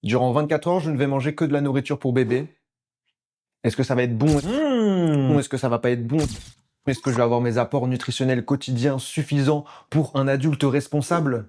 Durant 24 heures, je ne vais manger que de la nourriture pour bébé. Est-ce que ça va être bon? Est-ce que ça va pas être bon? Est-ce que je vais avoir mes apports nutritionnels quotidiens suffisants pour un adulte responsable?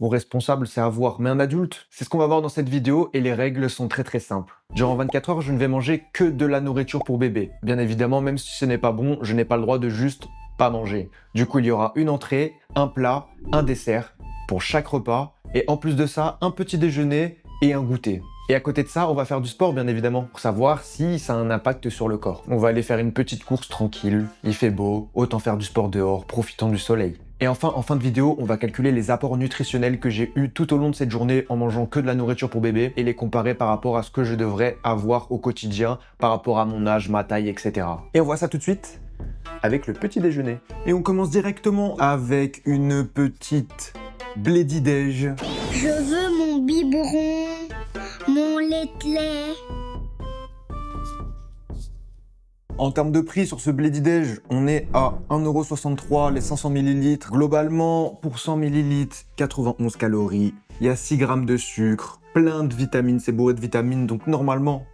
Bon, responsable, c'est à voir, mais un adulte, c'est ce qu'on va voir dans cette vidéo et les règles sont très simples. Durant 24 heures, je ne vais manger que de la nourriture pour bébé. Bien évidemment, même si ce n'est pas bon, je n'ai pas le droit de juste pas manger. Du coup, il y aura une entrée, un plat, un dessert pour chaque repas et en plus de ça, un petit déjeuner et un goûter. Et à côté de ça, on va faire du sport, bien évidemment, pour savoir si ça a un impact sur le corps. On va aller faire une petite course tranquille, il fait beau, autant faire du sport dehors, profitant du soleil. Et enfin, en fin de vidéo, on va calculer les apports nutritionnels que j'ai eus tout au long de cette journée en mangeant que de la nourriture pour bébé et les comparer par rapport à ce que je devrais avoir au quotidien, par rapport à mon âge, ma taille, etc. Et on voit ça tout de suite avec le petit déjeuner. Et on commence directement avec une petite blédidège. Je veux mon biberon, mon lait. En termes de prix sur ce blédidège, on est à 1,63€ les 500 ml. Globalement, pour 100 ml, 91 calories. Il y a 6 grammes de sucre, plein de vitamines, c'est bourré de vitamines, donc normalement,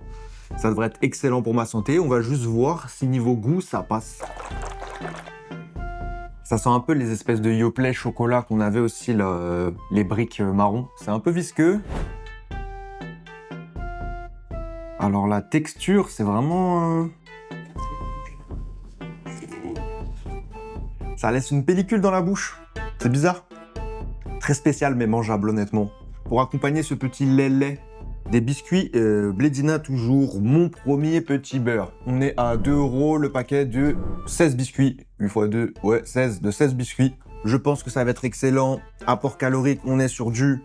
ça devrait être excellent pour ma santé. On va juste voir si niveau goût, ça passe. Ça sent un peu les espèces de Yoplait chocolat qu'on avait aussi, là, les briques marron. C'est un peu visqueux. Alors la texture, c'est vraiment... Ça laisse une pellicule dans la bouche. C'est bizarre. Très spécial mais mangeable honnêtement. Pour accompagner ce petit lait, des biscuits Blédina toujours, mon premier petit beurre. On est à 2€ le paquet de 16 biscuits. 8 x 2, ouais 16, de 16 biscuits. Je pense que ça va être excellent. Apport calorique, on est sur du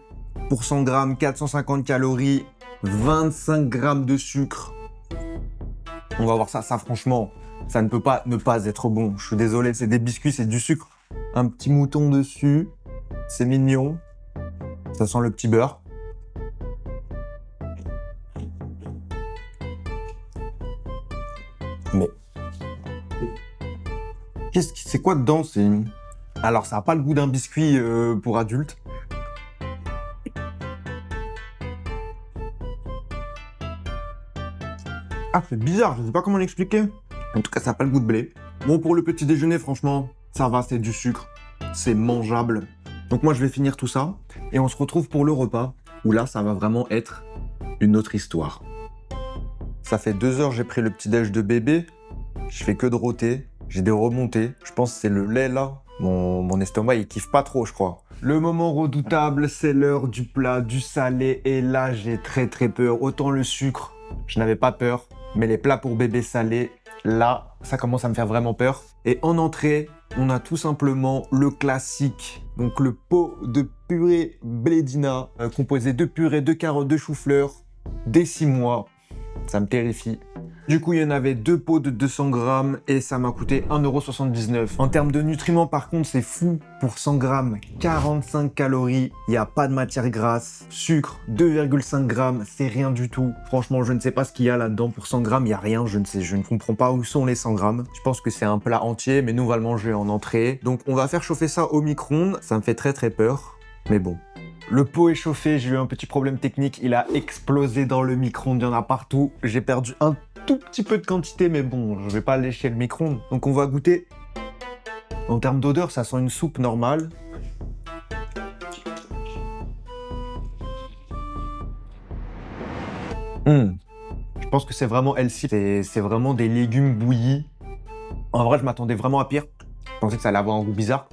pour 100 grammes, 450 calories, 25 grammes de sucre. On va voir ça, franchement, ça ne peut pas ne pas être bon. Je suis désolé, c'est des biscuits, c'est du sucre. Un petit mouton dessus, c'est mignon. Ça sent le petit beurre. Mais c'est quoi dedans? Alors ça n'a pas le goût d'un biscuit pour adultes. Ah, c'est bizarre, je sais pas comment l'expliquer. En tout cas, ça n'a pas le goût de blé. Bon, pour le petit déjeuner, franchement, ça va, c'est du sucre. C'est mangeable. Donc moi, je vais finir tout ça. Et on se retrouve pour le repas, où là, ça va vraiment être une autre histoire. Ça fait 2 heures, j'ai pris le petit déj de bébé. Je fais que de rôter. J'ai des remontées. Je pense que c'est le lait, là. Mon estomac, il kiffe pas trop, je crois. Le moment redoutable, c'est l'heure du plat, du salé. Et là, j'ai très peur. Autant le sucre, je n'avais pas peur. Mais les plats pour bébé salés, là, ça commence à me faire vraiment peur. Et en entrée, on a tout simplement le classique. Donc le pot de purée Blédina, composé de purée, de carottes, de chou-fleur, des 6 mois. Ça me terrifie. Du coup, il y en avait 2 pots de 200 grammes et ça m'a coûté 1,79€. En termes de nutriments, par contre, c'est fou. Pour 100 grammes, 45 calories, il n'y a pas de matière grasse. Sucre, 2,5 grammes, c'est rien du tout. Franchement, je ne sais pas ce qu'il y a là-dedans. Pour 100 grammes, il n'y a rien, je ne comprends pas où sont les 100 grammes. Je pense que c'est un plat entier, mais nous, on va le manger en entrée. Donc, on va faire chauffer ça au micro-ondes. Ça me fait très peur, mais bon. Le pot est chauffé, j'ai eu un petit problème technique, il a explosé dans le micro-ondes, il y en a partout. J'ai perdu un tout petit peu de quantité, mais bon, je vais pas lécher le micro-ondes. Donc on va goûter. En termes d'odeur, ça sent une soupe normale. Je pense que c'est vraiment healthy, c'est vraiment des légumes bouillis. En vrai, je m'attendais vraiment à pire. Je pensais que ça allait avoir un goût bizarre.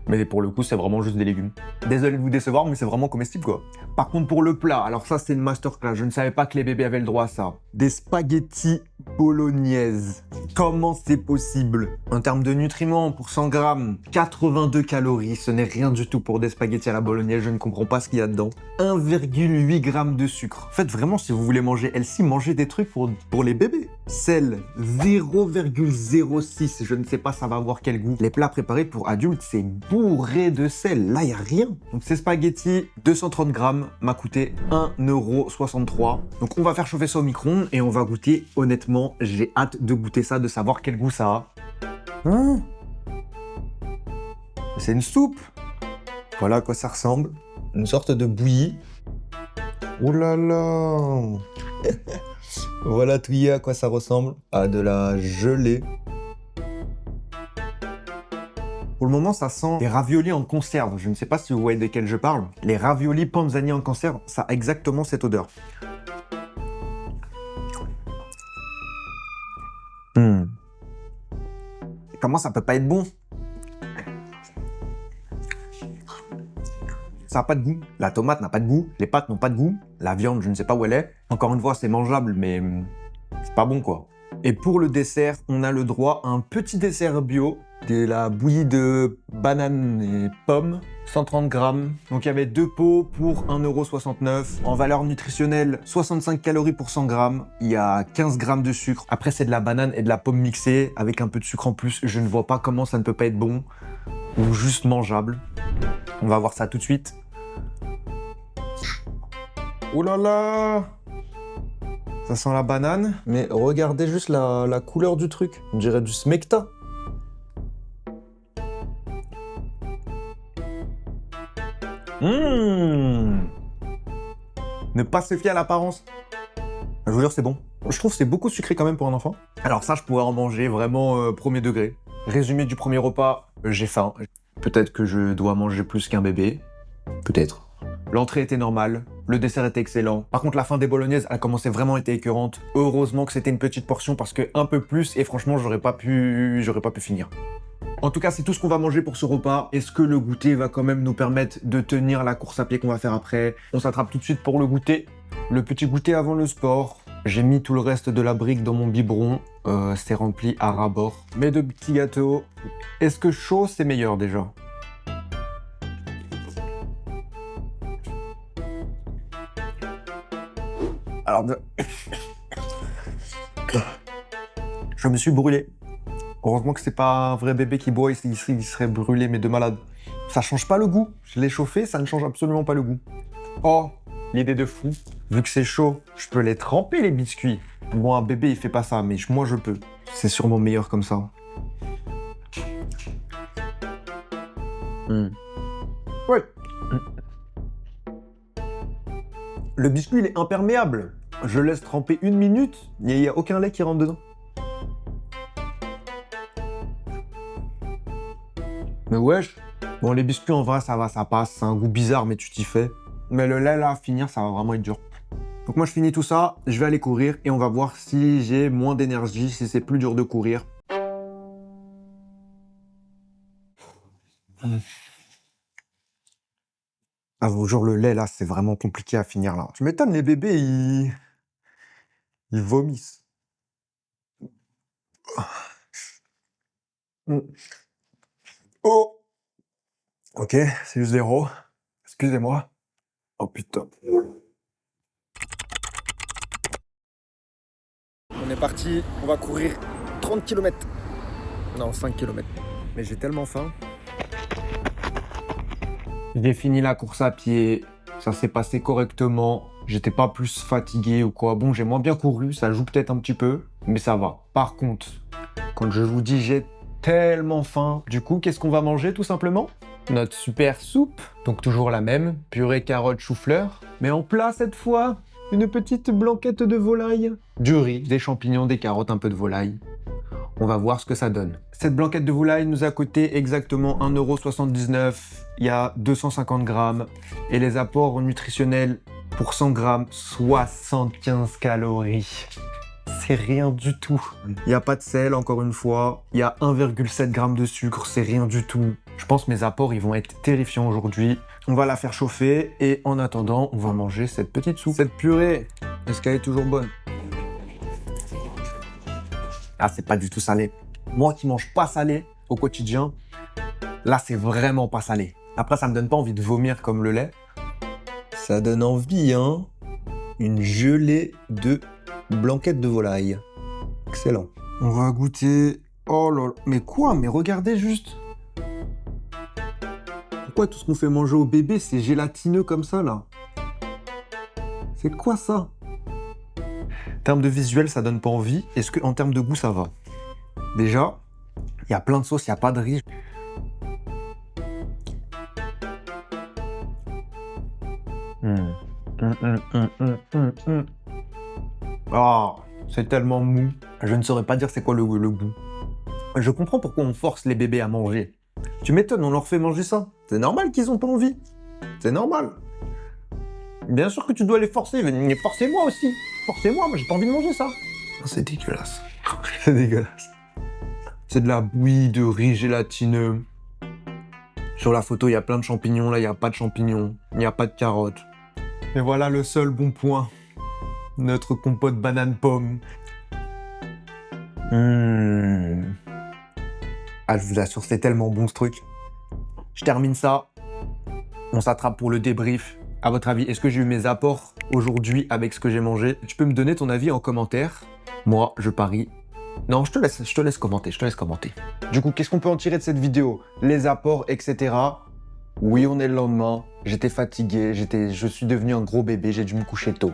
Mais pour le coup, c'est vraiment juste des légumes. Désolé de vous décevoir, mais c'est vraiment comestible, quoi. Par contre, pour le plat, alors ça, c'est une masterclass. Je ne savais pas que les bébés avaient le droit à ça. Des spaghettis bolognaises. Comment c'est possible? En termes de nutriments, pour 100 grammes, 82 calories. Ce n'est rien du tout pour des spaghettis à la bolognaise. Je ne comprends pas ce qu'il y a dedans. 1,8 g de sucre. En fait, vraiment, si vous voulez manger healthy, mangez des trucs pour les bébés. Sel, 0,06. Je ne sais pas ça va avoir quel goût. Les plats préparés pour adultes, c'est bourré de sel. Là, il n'y a rien. Donc, ces spaghettis, 230 grammes, m'a coûté 1,63€. Donc, on va faire chauffer ça au micro-ondes et on va goûter. Honnêtement, j'ai hâte de goûter ça, de savoir quel goût ça a. C'est une soupe. Voilà à quoi ça ressemble. Une sorte de bouillie. Oh là là. Voilà Touya à quoi ça ressemble. À de la gelée. Pour le moment, ça sent des raviolis en conserve. Je ne sais pas si vous voyez desquels je parle. Les raviolis panzani en conserve, ça a exactement cette odeur. Comment ça peut pas être bon? Ça n'a pas de goût. La tomate n'a pas de goût. Les pâtes n'ont pas de goût. La viande, je ne sais pas où elle est. Encore une fois, c'est mangeable, mais c'est pas bon, quoi. Et pour le dessert, on a le droit à un petit dessert bio, de la bouillie de bananes et pommes, 130 grammes. Donc il y avait 2 pots pour 1,69 €. En valeur nutritionnelle, 65 calories pour 100 grammes. Il y a 15 grammes de sucre. Après, c'est de la banane et de la pomme mixée avec un peu de sucre en plus. Je ne vois pas comment ça ne peut pas être bon ou juste mangeable. On va voir ça tout de suite. Oh là là! Ça sent la banane, mais regardez juste la couleur du truc. On dirait du smecta. Ne pas se fier à l'apparence. Je vous jure, c'est bon. Je trouve que c'est beaucoup sucré quand même pour un enfant. Alors ça, je pourrais en manger vraiment premier degré. Résumé du premier repas, j'ai faim. Peut-être que je dois manger plus qu'un bébé. Peut-être. L'entrée était normale, le dessert était excellent. Par contre, la fin des bolognaises a commencé vraiment à être écœurante. Heureusement que c'était une petite portion parce que un peu plus, et franchement, j'aurais pas pu finir. En tout cas, c'est tout ce qu'on va manger pour ce repas. Est-ce que le goûter va quand même nous permettre de tenir la course à pied qu'on va faire après? On s'attrape tout de suite pour le goûter. Le petit goûter avant le sport. J'ai mis tout le reste de la brique dans mon biberon. C'est rempli à ras-bord. Mes 2 petits gâteaux. Est-ce que chaud, c'est meilleur déjà? Alors, je me suis brûlé. Heureusement que c'est pas un vrai bébé qui boit, il serait brûlé, mais de malade. Ça change pas le goût. Je l'ai chauffé, ça ne change absolument pas le goût. Oh, l'idée de fou. Vu que c'est chaud, je peux les tremper, les biscuits. Bon, un bébé, il fait pas ça, mais moi, je peux. C'est sûrement meilleur comme ça. Ouais. Le biscuit, il est imperméable. Je laisse tremper 1 minute, et il n'y a aucun lait qui rentre dedans. Mais wesh. Bon, les biscuits, en vrai, ça va, ça passe. C'est un goût bizarre, mais tu t'y fais. Mais le lait, là, à finir, ça va vraiment être dur. Donc moi, je finis tout ça, je vais aller courir, et on va voir si j'ai moins d'énergie, si c'est plus dur de courir. Ah, vous jure, le lait, là, c'est vraiment compliqué à finir, là. Tu m'étonnes, les bébés, ils vomissent. Oh! Ok, c'est juste 0. Excusez-moi. Oh putain. On est parti, on va courir 30 km. Non, 5 km. Mais j'ai tellement faim. J'ai fini la course à pied, ça s'est passé correctement, j'étais pas plus fatigué ou quoi. Bon, j'ai moins bien couru, ça joue peut-être un petit peu, mais ça va. Par contre, quand je vous dis j'ai tellement faim, du coup, qu'est-ce qu'on va manger tout simplement? Notre super soupe, donc toujours la même, purée carotte chou-fleur, mais en plat cette fois, une petite blanquette de volaille, du riz, des champignons, des carottes, un peu de volaille. On va voir ce que ça donne. Cette blanquette de volaille nous a coûté exactement 1,79 €. Il y a 250 grammes. Et les apports nutritionnels pour 100 grammes, 75 calories. C'est rien du tout. Il n'y a pas de sel, encore une fois. Il y a 1,7 g de sucre, c'est rien du tout. Je pense que mes apports, ils vont être terrifiants aujourd'hui. On va la faire chauffer et en attendant, on va manger cette petite soupe. Cette purée, est-ce qu'elle est toujours bonne? Ah, c'est pas du tout salé. Moi qui mange pas salé au quotidien, là, c'est vraiment pas salé. Après, ça me donne pas envie de vomir comme le lait. Ça donne envie, hein? Une gelée de blanquette de volaille. Excellent. On va goûter... Oh là là, mais quoi? Mais regardez juste. Pourquoi tout ce qu'on fait manger au bébé, c'est gélatineux comme ça, là? C'est quoi ça? En termes de visuel, ça donne pas envie. Est-ce qu'en termes de goût, ça va? Déjà, il y a plein de sauces, il n'y a pas de riz. Ah, c'est tellement mou. Je ne saurais pas dire c'est quoi le goût. Je comprends pourquoi on force les bébés à manger. Tu m'étonnes, on leur fait manger ça. C'est normal qu'ils ont pas envie. C'est normal. Bien sûr que tu dois les forcer, mais forcez-moi aussi. Forcez-moi, moi j'ai pas envie de manger ça. C'est dégueulasse. C'est dégueulasse. C'est de la bouillie de riz gélatineux. Sur la photo, il y a plein de champignons. Là, il n'y a pas de champignons. Il n'y a pas de carottes. Et voilà le seul bon point. Notre compote banane-pomme. Ah, je vous assure, c'est tellement bon ce truc. Je termine ça. On s'attrape pour le débrief. À votre avis, est-ce que j'ai eu mes apports aujourd'hui avec ce que j'ai mangé? Tu peux me donner ton avis en commentaire. Moi, je parie. Non, je te laisse commenter, Du coup, qu'est-ce qu'on peut en tirer de cette vidéo? Les apports, etc. Oui, on est le lendemain. J'étais fatigué, je suis devenu un gros bébé, j'ai dû me coucher tôt.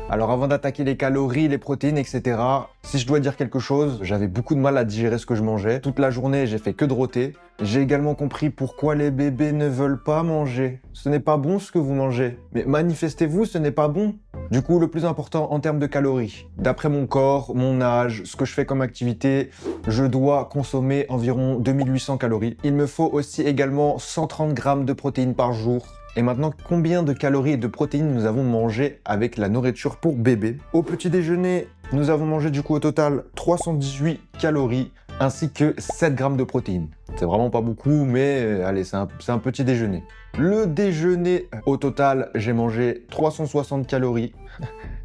Alors avant d'attaquer les calories, les protéines, etc., si je dois dire quelque chose, j'avais beaucoup de mal à digérer ce que je mangeais. Toute la journée, j'ai fait que de rôter. J'ai également compris pourquoi les bébés ne veulent pas manger. Ce n'est pas bon ce que vous mangez. Mais manifestez-vous, ce n'est pas bon. Du coup, le plus important en termes de calories, d'après mon corps, mon âge, ce que je fais comme activité, je dois consommer environ 2800 calories. Il me faut aussi également 130 grammes de protéines par jour. Et maintenant, combien de calories et de protéines nous avons mangé avec la nourriture pour bébé? Au petit déjeuner, nous avons mangé du coup au total 318 calories ainsi que 7 grammes de protéines. C'est vraiment pas beaucoup, mais allez, c'est un petit déjeuner. Le déjeuner, au total, j'ai mangé 360 calories.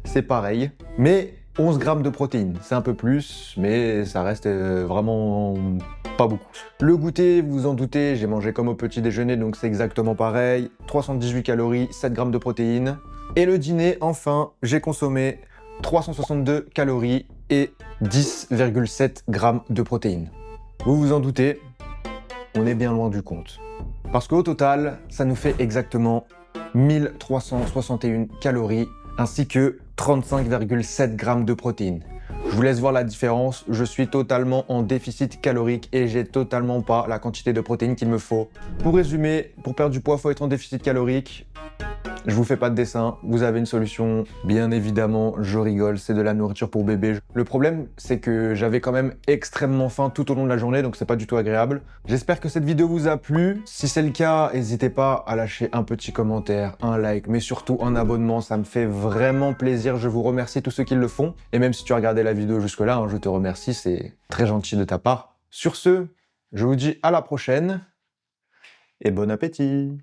C'est pareil, mais 11 grammes de protéines. C'est un peu plus, mais ça reste vraiment pas beaucoup. Le goûter, vous vous en doutez, j'ai mangé comme au petit déjeuner, donc c'est exactement pareil. 318 calories, 7 grammes de protéines. Et le dîner, enfin, j'ai consommé 362 calories et 10,7 grammes de protéines. Vous vous en doutez, on est bien loin du compte. Parce qu'au total, ça nous fait exactement 1361 calories ainsi que 35,7 grammes de protéines. Je vous laisse voir la différence, je suis totalement en déficit calorique et j'ai totalement pas la quantité de protéines qu'il me faut. Pour résumer, pour perdre du poids, il faut être en déficit calorique. Je vous fais pas de dessin, vous avez une solution. Bien évidemment, je rigole, c'est de la nourriture pour bébé. Le problème, c'est que j'avais quand même extrêmement faim tout au long de la journée, donc c'est pas du tout agréable. J'espère que cette vidéo vous a plu. Si c'est le cas, n'hésitez pas à lâcher un petit commentaire, un like, mais surtout un abonnement, ça me fait vraiment plaisir. Je vous remercie tous ceux qui le font. Et même si tu as regardé la vidéo jusque-là, hein, je te remercie, c'est très gentil de ta part. Sur ce, je vous dis à la prochaine et bon appétit!